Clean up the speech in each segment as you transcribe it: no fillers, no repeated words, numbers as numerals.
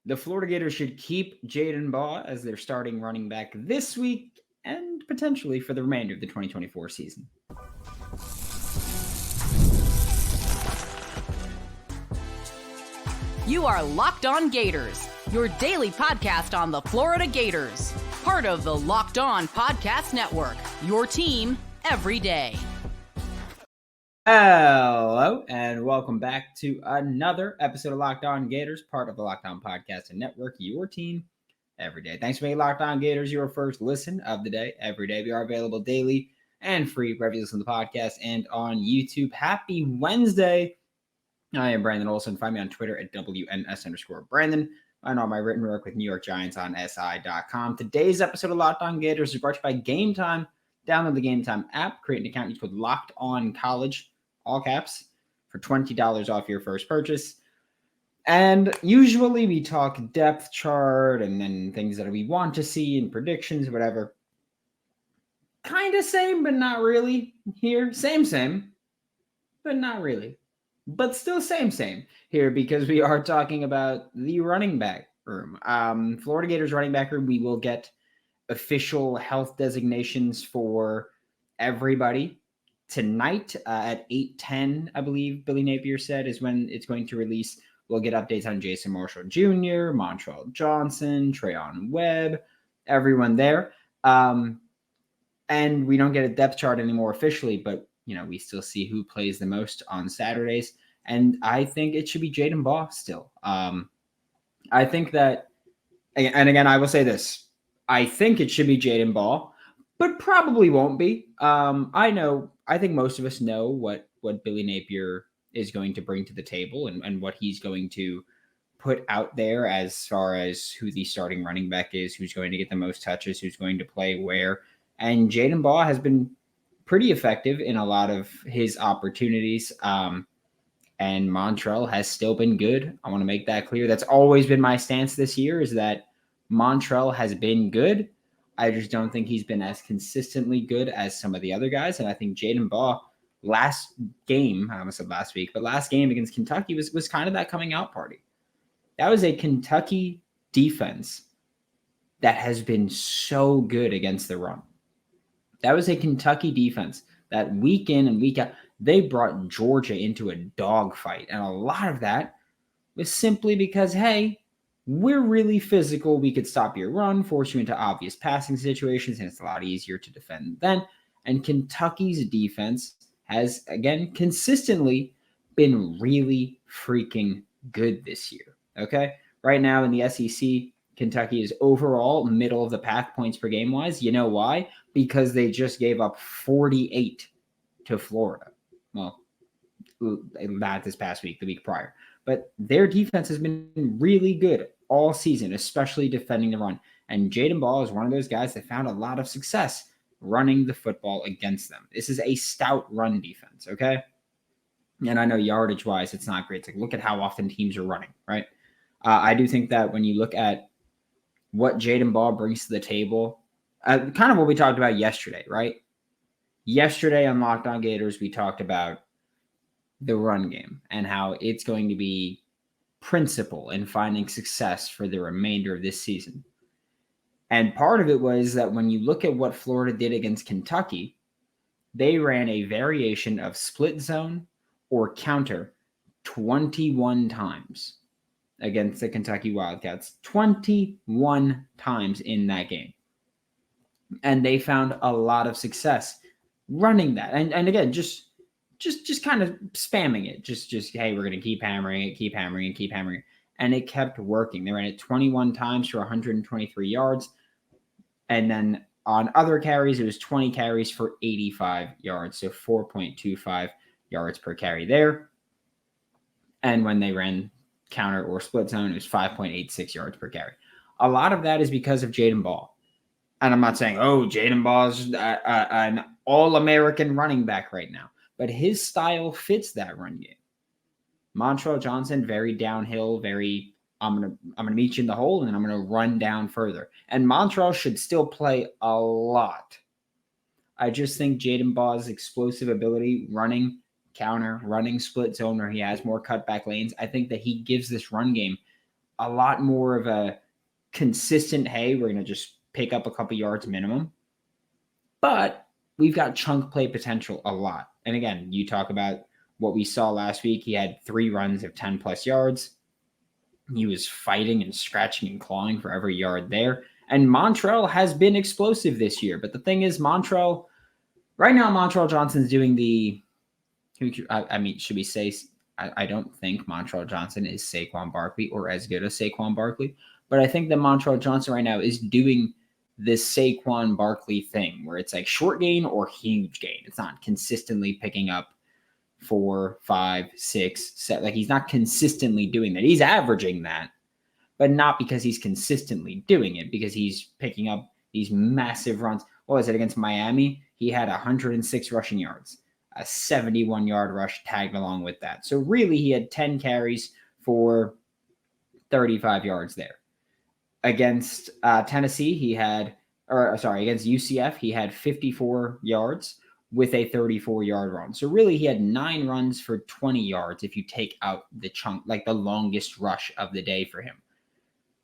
The Florida Gators should keep Jadan Baugh as their starting running back this week and potentially for the remainder of the 2024 season. You are Locked On Gators, your daily podcast on the Florida Gators. Part of the Locked On Podcast Network, your team every day. Hello, and welcome back to another episode of Locked On Gators, part of the Locked On Podcast Network, your team every day. Thanks for making Locked On Gators your first listen of the day every day. We are available daily and free wherever you listen to the podcast and on YouTube. Happy Wednesday. I am Brandon Olsen. Find me on Twitter at WNS_Brandon. And all my written work with New York Giants on SI.com. Today's episode of Locked On Gators is brought to you by Game Time. Download the Game Time app, create an account, use code Locked On College, all caps, for $20 off your first purchase. And usually we talk depth chart and then things that we want to see and predictions, whatever. Kind of same, but not really here. Same, but not really. But still same here because we are talking about the running back room. Florida Gators running back room, we will get official health designations for everybody tonight at 8:10, I believe Billy Napier said, is when it's going to release. We'll get updates on Jason Marshall Jr., Montrell Johnson, Treyon Webb, everyone there. And we don't get a depth chart anymore officially, but we still see who plays the most on Saturdays. And I think it should be Jadan Baugh still. I think that, and again, I will say this. I think it should be Jadan Baugh, but probably won't be. I think most of us know what Billy Napier is going to bring to the table and what he's going to put out there as far as who the starting running back is, who's going to get the most touches, who's going to play where. And Jadan Baugh has been pretty effective in a lot of his opportunities. And Montrell has still been good. I want to make that clear. That's always been my stance this year, is that Montrell has been good. I just don't think he's been as consistently good as some of the other guys. And I think Jadan Baugh, last game, I almost said last week, but last game against Kentucky was kind of that coming out party. That was a Kentucky defense that has been so good against the run. That was a Kentucky defense that week in and week out, they brought Georgia into a dogfight. And a lot of that was simply because, hey, we're really physical. We could stop your run, force you into obvious passing situations, and it's a lot easier to defend then. And Kentucky's defense has, again, consistently been really freaking good this year. Okay? Right now in the SEC, Kentucky is overall middle of the pack points per game wise. You know why? Because they just gave up 48 to Florida. Well, not this past week, the week prior. But their defense has been really good all season, especially defending the run. And Jadan Baugh is one of those guys that found a lot of success running the football against them. This is a stout run defense, okay? And I know yardage-wise, it's not great. It's like, look at how often teams are running, right? I do think that when you look at what Jadan Baugh brings to the table, kind of what we talked about yesterday, right? Yesterday on Locked On Gators, we talked about the run game and how it's going to be principal in finding success for the remainder of this season. And part of it was that when you look at what Florida did against Kentucky, they ran a variation of split zone or counter 21 times against the Kentucky Wildcats. 21 times in that game. And they found a lot of success running that. And again, just kind of spamming it. Just hey, we're going to keep hammering it. And it kept working. They ran it 21 times for 123 yards. And then on other carries, it was 20 carries for 85 yards. So 4.25 yards per carry there. And when they ran counter or split zone, it was 5.86 yards per carry. A lot of that is because of Jadan Baugh. And I'm not saying, Jadan Baugh's an all-American running back right now. But his style fits that run game. Montrell Johnson, very downhill, very, I'm gonna meet you in the hole, and then I'm gonna run down further. And Montrell should still play a lot. I just think Jadan Baugh's explosive ability, running counter, running split zone where he has more cutback lanes, I think that he gives this run game a lot more of a consistent, hey, we're going to just pick up a couple yards minimum. But we've got chunk play potential a lot. And again, you talk about what we saw last week. He had 3 runs of 10 plus yards. He was fighting and scratching and clawing for every yard there. And Montrell has been explosive this year. But the thing is, Montrell Johnson's doing the, I mean, should we say, I don't think Montrell Johnson is Saquon Barkley or as good as Saquon Barkley. But I think that Montrell Johnson right now is doing this Saquon Barkley thing where it's like short gain or huge gain. It's not consistently picking up 4, 5, 6, 7. Like he's not consistently doing that. He's averaging that, but not because he's consistently doing it, because he's picking up these massive runs. What was it against Miami? He had 106 rushing yards, a 71-yard rush tagged along with that. So really he had 10 carries for 35 yards there. Against Tennessee, against UCF, he had 54 yards with a 34-yard run. So really he had 9 runs for 20 yards if you take out the chunk, like the longest rush of the day for him.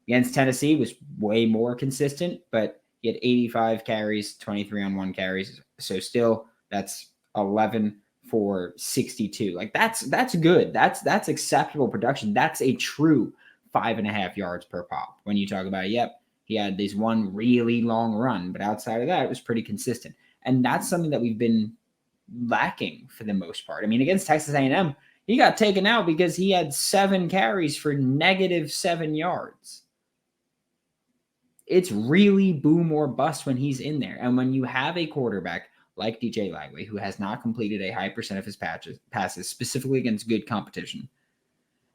Against Tennessee was way more consistent, but he had 85 carries, 23 on 1 carries. So still that's 11 for 62. Like that's good. That's acceptable production. That's a true 5.5 yards per pop. When you talk about, he had this one really long run, but outside of that, it was pretty consistent. And that's something that we've been lacking for the most part. I mean, against Texas A&M, he got taken out because he had 7 carries for -7 yards. It's really boom or bust when he's in there. And when you have a quarterback like DJ Lagway, who has not completed a high percent of his passes, specifically against good competition,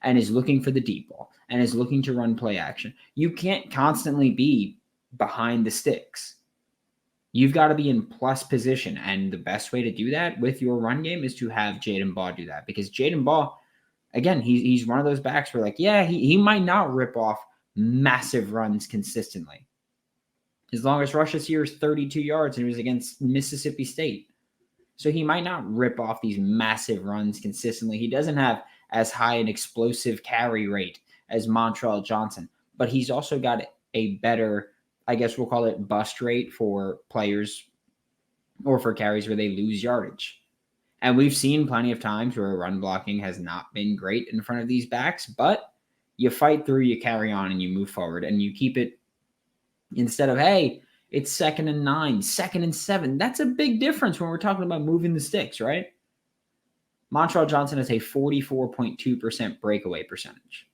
and is looking for the deep ball, and is looking to run play action, you can't constantly be behind the sticks. You've got to be in plus position, and the best way to do that with your run game is to have Jadan Baugh do that. Because Jadan Baugh, again, he's one of those backs where, like, he might not rip off massive runs consistently. His longest rush this year is 32 yards, and it was against Mississippi State. So he might not rip off these massive runs consistently. He doesn't have as high an explosive carry rate as Montrell Johnson, but he's also got a better, I guess we'll call it, bust rate for players or for carries where they lose yardage. And we've seen plenty of times where run blocking has not been great in front of these backs, but you fight through, you carry on, and you move forward, and you keep it instead of, hey, it's 2nd and 9, 2nd and 7. That's a big difference when we're talking about moving the sticks, right? Montrell Johnson has a 44.2% breakaway percentage,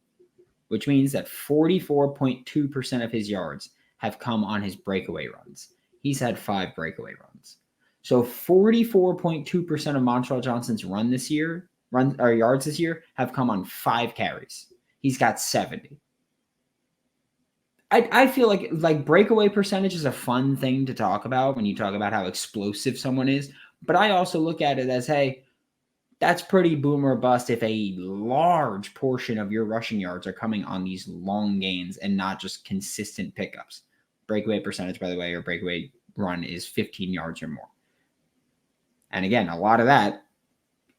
which means that 44.2% of his yards have come on his breakaway runs. He's had 5 breakaway runs. So 44.2% of Montrell Johnson's yards this year have come on 5 carries. He's got 70. I feel like breakaway percentage is a fun thing to talk about when you talk about how explosive someone is. But I also look at it as, hey, that's pretty boom or bust if a large portion of your rushing yards are coming on these long gains and not just consistent pickups. Breakaway percentage, by the way, or breakaway run is 15 yards or more. And again, a lot of that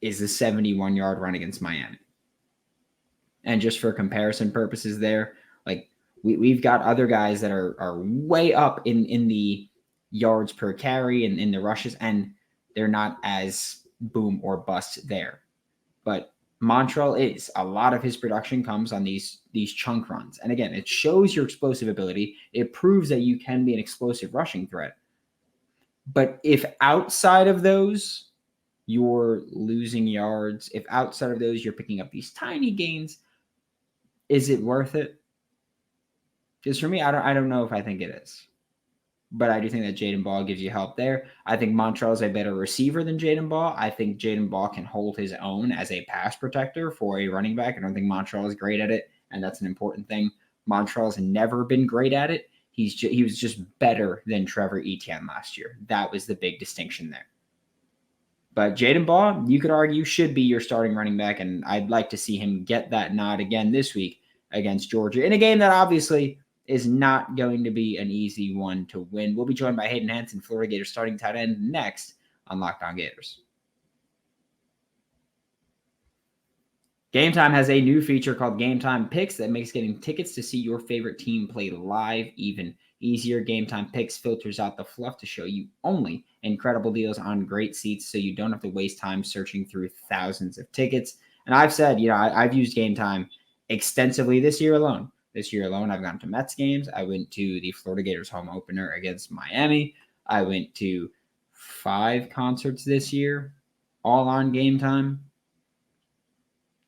is the 71-yard run against Miami. And just for comparison purposes there, like we've got other guys that are way up in the yards per carry and in the rushes, and they're not as boom or bust there. But Montrell is. A lot of his production comes on these chunk runs. And again, it shows your explosive ability. It proves that you can be an explosive rushing threat. But if outside of those, you're losing yards, if outside of those, you're picking up these tiny gains, is it worth it? Because for me, I don't know if I think it is. But I do think that Jadan Baugh gives you help there. I think Montrell is a better receiver than Jadan Baugh. I think Jadan Baugh can hold his own as a pass protector for a running back. I don't think Montrell is great at it, and that's an important thing. Montrell has never been great at it. He was just better than Trevor Etienne last year. That was the big distinction there. But Jadan Baugh, you could argue, should be your starting running back, and I'd like to see him get that nod again this week against Georgia in a game that obviously is not going to be an easy one to win. We'll be joined by Hayden Hansen, Florida Gators starting tight end, next on Locked On Gators. Game Time has a new feature called Game Time Picks that makes getting tickets to see your favorite team play live even easier. Game Time Picks filters out the fluff to show you only incredible deals on great seats so you don't have to waste time searching through thousands of tickets. And I've said, I've used Game Time extensively this year alone. This year alone, I've gone to Mets games. I went to the Florida Gators home opener against Miami. I went to 5 concerts this year, all on Game Time.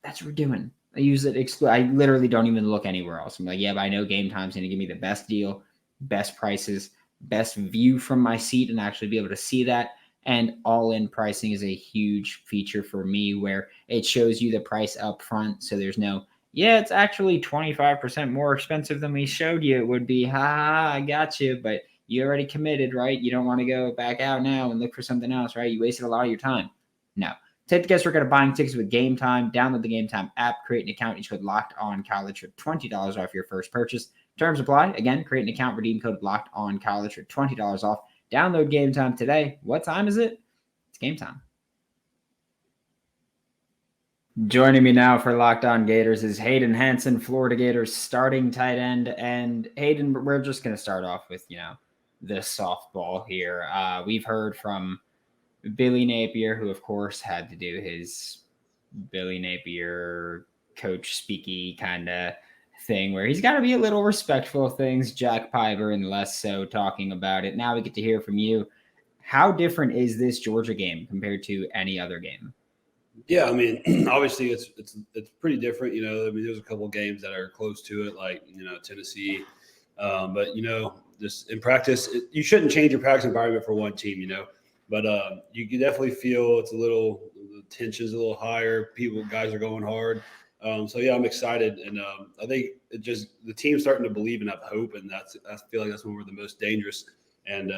That's what we're doing. I use it. I literally don't even look anywhere else. I'm like, yeah, but I know Game Time's going to give me the best deal, best prices, best view from my seat, and actually be able to see that. And all-in pricing is a huge feature for me where it shows you the price up front. So there's no, it's actually 25% more expensive than we showed you. It would be, I got you, but you already committed, right? You don't want to go back out now and look for something else, right? You wasted a lot of your time. No. Take the guesswork out of buying tickets with Game Time. Download the Game Time app, create an account, use code Locked On College for $20 off your first purchase. Terms apply. Again, create an account, redeem code Locked On College for $20 off. Download Game Time today. What time is it? It's Game Time. Joining me now for Locked On Gators is Hayden Hansen, Florida Gators starting tight end. And Hayden, we're just going to start off with, the softball here. We've heard from Billy Napier, who, of course, had to do his Billy Napier coach speaky kind of thing where he's got to be a little respectful of things. Jack Piver and less so talking about it. Now we get to hear from you. How different is this Georgia game compared to any other game? Yeah, I mean, obviously it's pretty different. There's a couple of games that are close to it, like Tennessee. But just in practice, you shouldn't change your practice environment for one team. But you can definitely feel the tension's a little higher. Guys are going hard. So yeah, I'm excited, and I think the team's starting to believe and have hope, and I feel like that's when we're the most dangerous. And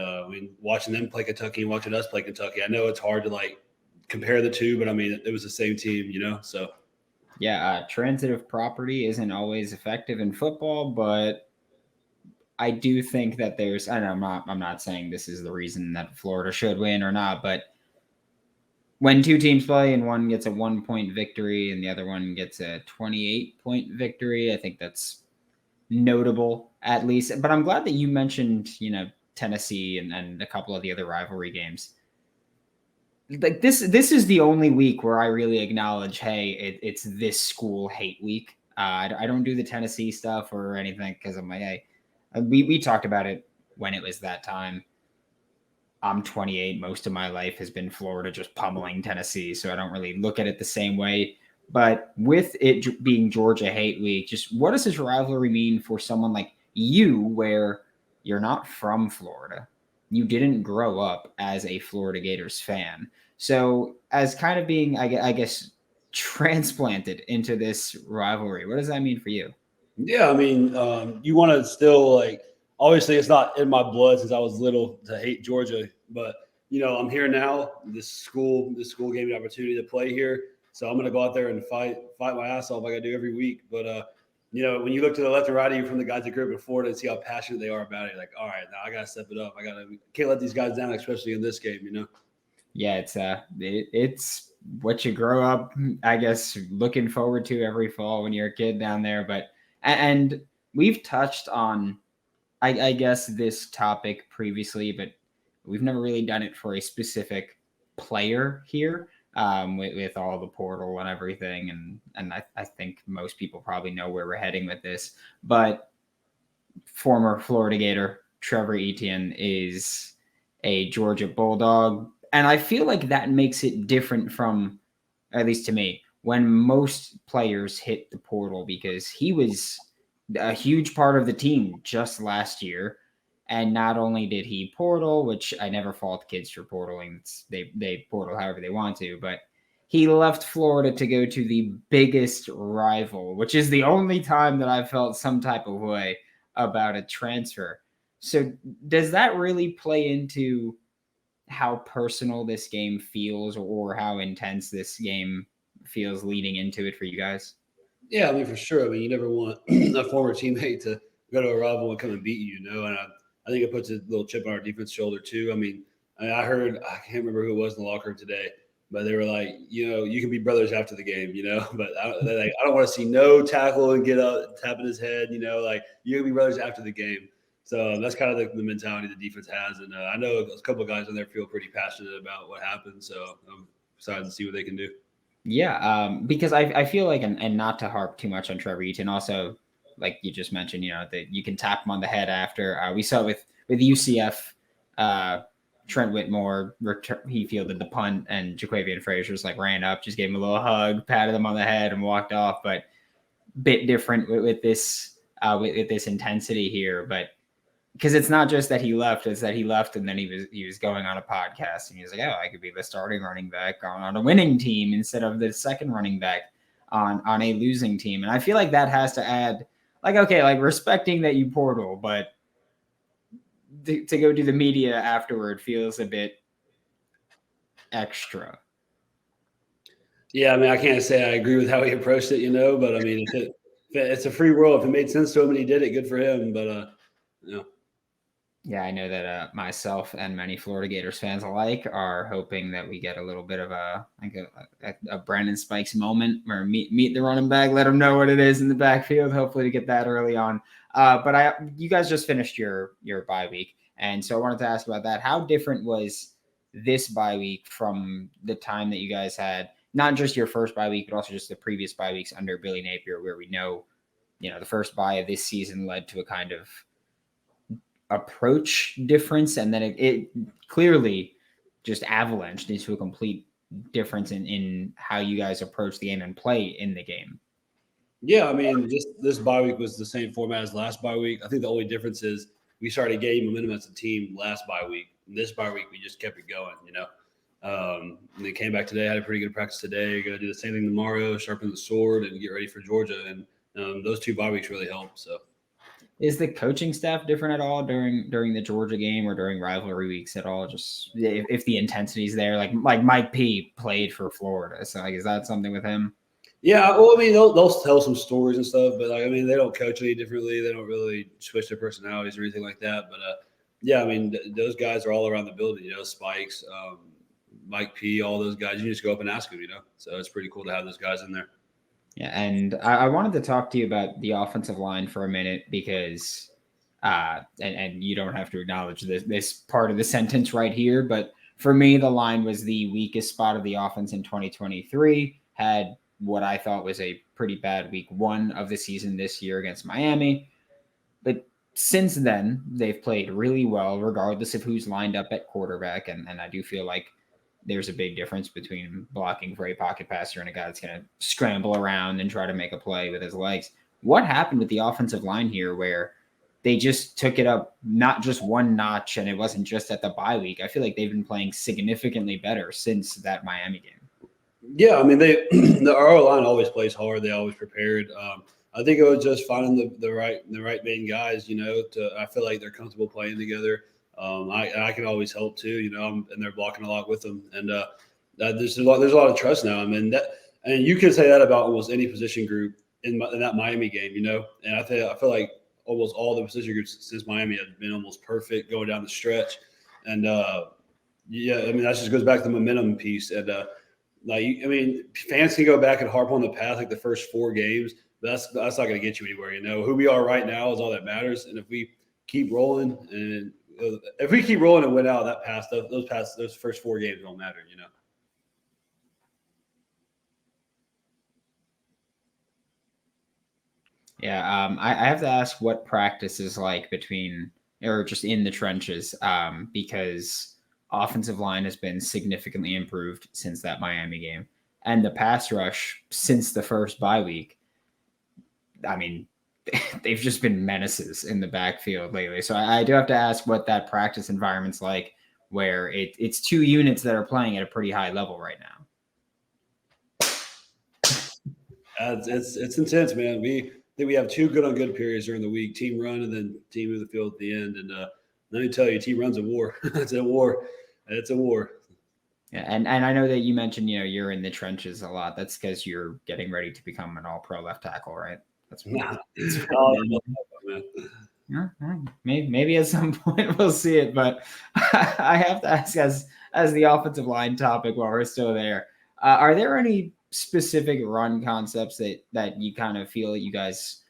watching them play Kentucky and watching us play Kentucky, I know it's hard to compare the two, but I mean it was the same team, So yeah, transitive property isn't always effective in football, but I do think that I'm not saying this is the reason that Florida should win or not, but when two teams play and one gets a 1-point victory and the other one gets a 28-point victory, I think that's notable at least. But I'm glad that you mentioned, Tennessee and a couple of the other rivalry games. Like this is the only week where I really acknowledge, hey, it's this school hate week. I don't do the Tennessee stuff or anything because I'm like, hey, we talked about it when it was that time. I'm 28. Most of my life has been Florida just pummeling Tennessee, so I don't really look at it the same way. But with it being Georgia hate week, just what does this rivalry mean for someone like you where you're not from Florida? You didn't grow up as a Florida Gators fan. So as kind of being, I guess, transplanted into this rivalry, what does that mean for you? Yeah, I mean, you want to still obviously it's not in my blood since I was little to hate Georgia, but I'm here now. This school gave me the opportunity to play here, so I'm going to go out there and fight my ass off like I do every week. But when you look to the left and right of you from the guys that grew up in Florida and see how passionate they are about it, you're like, all right, now I got to step it up. Can't let these guys down, especially in this game. Yeah, it's what you grow up, I guess, looking forward to every fall when you're a kid down there. But and we've touched on, I guess, this topic previously, but we've never really done it for a specific player here with all the portal and everything. And I think most people probably know where we're heading with this. But former Florida Gator Trevor Etienne is a Georgia Bulldog. And I feel like that makes it different from, at least to me, when most players hit the portal, because he was a huge part of the team just last year. And not only did he portal, which I never fault kids for portaling. They portal however they want to, but he left Florida to go to the biggest rival, which is the only time that I've felt some type of way about a transfer. So does that really play into how personal this game feels or how intense this game feels leading into it for you guys? Yeah, I mean, for sure. I mean, you never want a former teammate to go to a rival and come and beat you, and I think it puts a little chip on our defense shoulder too. I mean, I heard, I can't remember who it was in the locker room today, but they were like, you can be brothers after the game, but I don't want to see no tackle and get up, tapping his head, like you can be brothers after the game. So that's kind of the mentality the defense has. And I know a couple of guys in there feel pretty passionate about what happened. So I'm excited to see what they can do. Yeah, because I feel like, and not to harp too much on Trevor Eaton, also, like you just mentioned, that you can tap him on the head after. We saw with UCF, Trent Whitmore, he fielded the punt, and Jaquavian Frazier's like ran up, just gave him a little hug, patted him on the head, and walked off. But bit different with this intensity here, but because it's not just that he left, it's that he left and then he was going on a podcast and he was like, oh, I could be the starting running back on a winning team instead of the second running back on a losing team. And I feel like that has to add, like, okay, like respecting that you portal, but to go do the media afterward feels a bit extra. Yeah, I mean, I can't say I agree with how he approached it, but I mean, it's a free world. If it made sense to him and he did it, good for him. But Yeah, I know that myself and many Florida Gators fans alike are hoping that we get a little bit of a Brandon Spikes moment where meet the running back, let him know what it is in the backfield. Hopefully to get that early on. But you guys just finished your bye week, and so I wanted to ask about that. How different was this bye week from the time that you guys had not just your first bye week, but also just the previous bye weeks under Billy Napier, where we know, the first bye of this season led to a kind of approach difference, and then it clearly just avalanched into a complete difference in how you guys approach the game and play in the game. Yeah, I mean, just this bye week was the same format as last bye week. I think the only difference is we started gaining momentum as a team last bye week. This bye week, we just kept it going, and they came back today, had a pretty good practice today. Going to do the same thing tomorrow, sharpen the sword, and get ready for Georgia. And those two bye weeks really helped. So. Is the coaching staff different at all during the Georgia game or during rivalry weeks at all? Just if the intensity's there, like Mike P played for Florida, so like, is that something with him? Yeah, well, I mean, they'll tell some stories and stuff, but I mean, they don't coach any differently. They don't really switch their personalities or anything like that. But yeah, I mean, those guys are all around the building. Spikes, Mike P, all those guys. You just go up and ask them. So it's pretty cool to have those guys in there. Yeah, and I wanted to talk to you about the offensive line for a minute because, and you don't have to acknowledge this part of the sentence right here, but for me, the line was the weakest spot of the offense in 2023, had what I thought was a pretty bad week one of the season this year against Miami. But since then, they've played really well, regardless of who's lined up at quarterback, and I do feel like there's a big difference between blocking for a pocket passer and a guy that's going to scramble around and try to make a play with his legs. What happened with the offensive line here where they just took it up not just one notch, and it wasn't just at the bye week? I feel like they've been playing significantly better since that Miami game. Yeah, I mean, our O-line always plays hard. They always prepared. I think it was just finding the right main guys, I feel like they're comfortable playing together. I can always help too, and they're blocking a lot with them. And there's a lot of trust now. I mean, and you can say that about almost any position group in that Miami game, and I feel like almost all the position groups since Miami have been almost perfect going down the stretch. And yeah, I mean, that just goes back to the momentum piece. And fans can go back and harp on the past, like the first 4 games, but that's not going to get you anywhere. Who we are right now is all that matters. And if we keep rolling and win out, those first 4 games don't matter, Yeah, I have to ask what practice is like between or just in the trenches, because offensive line has been significantly improved since that Miami game, and the pass rush since the first bye week. I mean, they've just been menaces in the backfield lately. So I do have to ask what that practice environment's like, where it's 2 units that are playing at a pretty high level right now. It's intense, man. We have 2 good on good periods during the week: team run and then team of the field at the end. And let me tell you, team run's a war. It's a war. It's a war. Yeah, and I know that you mentioned you're in the trenches a lot. That's because you're getting ready to become an all-pro left tackle, right? That's maybe at some point we'll see it, but I have to ask, as the offensive line topic while we're still there. Are there any specific run concepts that you kind of feel that you guys,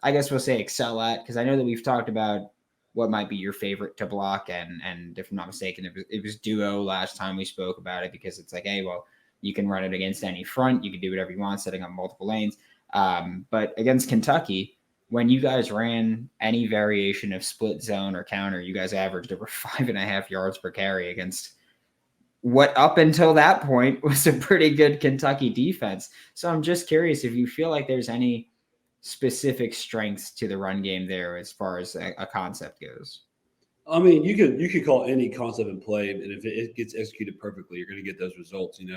I guess we'll say, excel at? Because I know that we've talked about what might be your favorite to block, and if I'm not mistaken, it was duo last time we spoke about it, because it's like, hey, well, you can run it against any front, you can do whatever you want, setting up multiple lanes. But against Kentucky, when you guys ran any variation of split zone or counter, you guys averaged over 5.5 yards per carry against what up until that point was a pretty good Kentucky defense. So I'm just curious if you feel like there's any specific strengths to the run game there as far as a concept goes. I mean, you could call any concept in play, and if it gets executed perfectly, you're going to get those results, And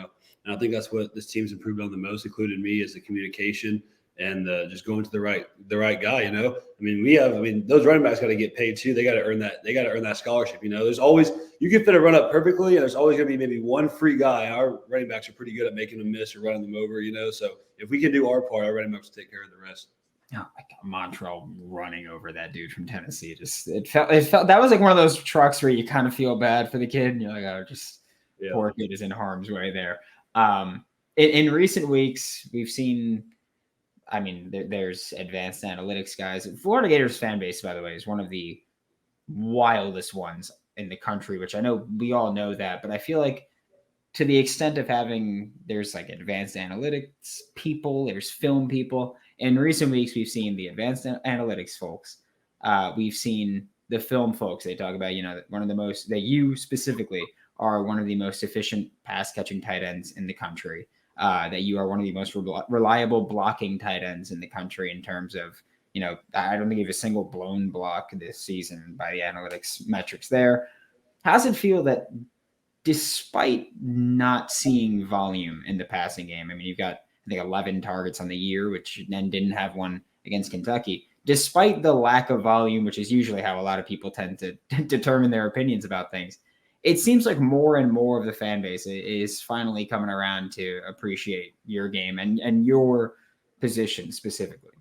I think that's what this team's improved on the most, including me, is the communication and just going to the right guy. I mean, those running backs got to get paid too. They got to earn that. They got to earn that scholarship. There's always, you can fit a run up perfectly, and there's always going to be maybe one free guy. Our running backs are pretty good at making them miss or running them over. So if we can do our part, our running backs will take care of the rest. Oh my God, Montrell running over that dude from Tennessee. It felt that was like one of those trucks where you kind of feel bad for the kid, and you're like, oh, poor kid is in harm's way there. In recent weeks, we've seen, I mean, there's advanced analytics guys. Florida Gators fan base, by the way, is one of the wildest ones in the country, which I know we all know that, but I feel like to the extent of there's like advanced analytics people, there's film people. In recent weeks, we've seen the advanced analytics folks. We've seen the film folks. They talk about, that you specifically are one of the most efficient pass catching tight ends in the country. That you are one of the most reliable blocking tight ends in the country in terms of, I don't think you have a single blown block this season by the analytics metrics there. How's it feel that despite not seeing volume in the passing game, I mean, you've got, I think, 11 targets on the year, which then didn't have one against Kentucky, despite the lack of volume, which is usually how a lot of people tend to determine their opinions about things. It seems like more and more of the fan base is finally coming around to appreciate your game and your position specifically.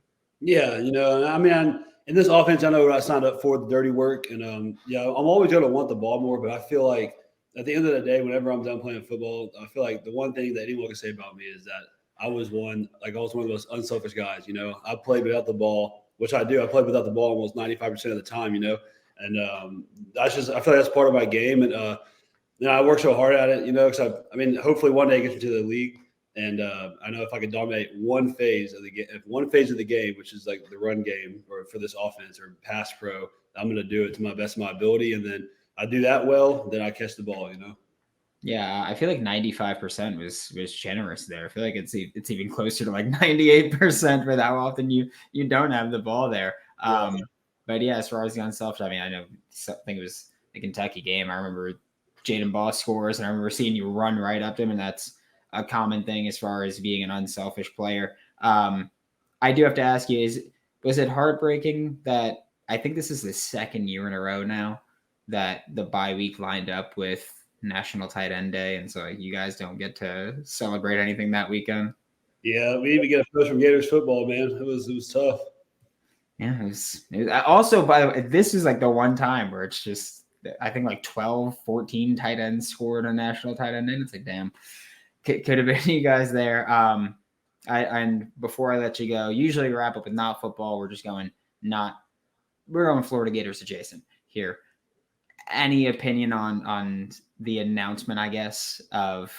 Yeah, I mean, in this offense, I know what I signed up for, the dirty work. And, I'm always going to want the ball more, but I feel like at the end of the day, whenever I'm done playing football, I feel like the one thing that anyone can say about me is that I was one of those unselfish guys. I played without the ball, which I do. I played without the ball almost 95% of the time, and I feel like that's part of my game. And, I work so hard at it, because hopefully one day I get into the league. And I know if I could dominate one phase of the game, which is like the run game or for this offense or pass pro, I'm going to do it to my best of my ability. And then I do that well, then I catch the ball, Yeah, I feel like 95% was generous there. I feel like it's even closer to like 98% for how often you don't have the ball there. But yeah, as far as the unselfish, I think it was the Kentucky game. I remember Jadan Baugh scores, and I remember seeing you run right up to him, and that's a common thing as far as being an unselfish player. I do have to ask you, was it heartbreaking that I think this is the second year in a row now that the bye week lined up with National Tight End Day, and so you guys don't get to celebrate anything that weekend? Yeah, we didn't get a post from Gators football, man. It was tough. Yeah, it was also, by the way, this is like the one time where it's just, I think like 12, 14 tight ends scored on National Tight End Day. It's like, damn, could have been you guys there. And before I let you go, usually we wrap up with not football. We're going Florida Gators adjacent here. Any opinion on the announcement, I guess, of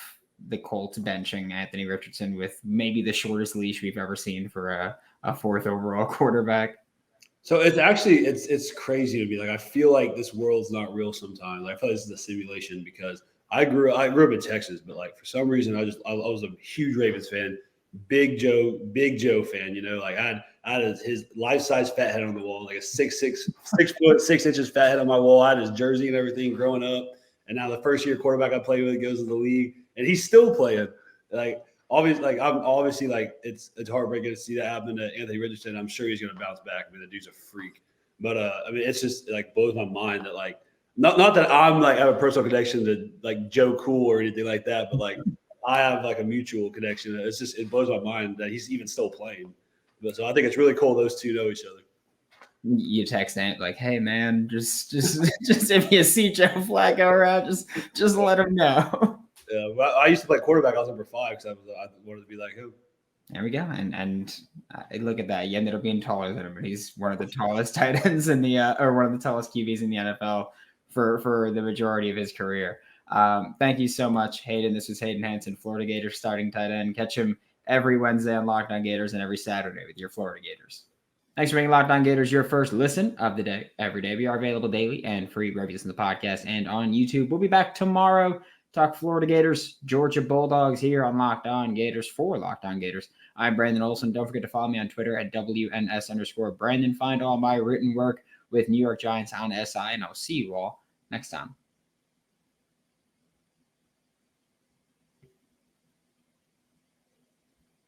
the Colts benching Anthony Richardson with maybe the shortest leash we've ever seen for a fourth overall quarterback? So it's crazy to me. Like, I feel like this world's not real sometimes. I feel like this is a simulation because I grew up in Texas, but like for some reason I was a huge Ravens fan, Big Joe fan. Like I had his life-size fat head on the wall, like a 6'6", 6 inches fat head on my wall. I had his jersey and everything growing up, and now the first year quarterback I played with goes to the league, and he's still playing. Like obviously, it's heartbreaking to see that happen to Anthony Richardson. I'm sure he's going to bounce back. The dude's a freak, but it's just like blows my mind that like. Not that I'm like have a personal connection to like Joe Cool or anything like that, but like I have like a mutual connection. It blows my mind that he's even still playing. But so I think it's really cool those two know each other. You text Ant like, "Hey man, just if you see Joe Flacco around, just let him know." Yeah, well, I used to play quarterback. I was number 5 because I wanted to be like him. There we go. And look at that. You ended up being taller than him, but he's one of the tallest tight ends in the or one of the tallest QBs in the NFL for the majority of his career. Thank you so much, Hayden. This was Hayden Hansen, Florida Gators starting tight end. Catch him every Wednesday on Locked On Gators and every Saturday with your Florida Gators. Thanks for making Locked On Gators your first listen of the day every day. We are available daily and free wherever you listen to the podcast and on YouTube. We'll be back tomorrow. Talk Florida Gators, Georgia Bulldogs here on Locked On Gators for Locked On Gators. I'm Brandon Olsen. Don't forget to follow me on Twitter at WNS_Brandon. Find all my written work with New York Giants on SI, and I'll see you all next time.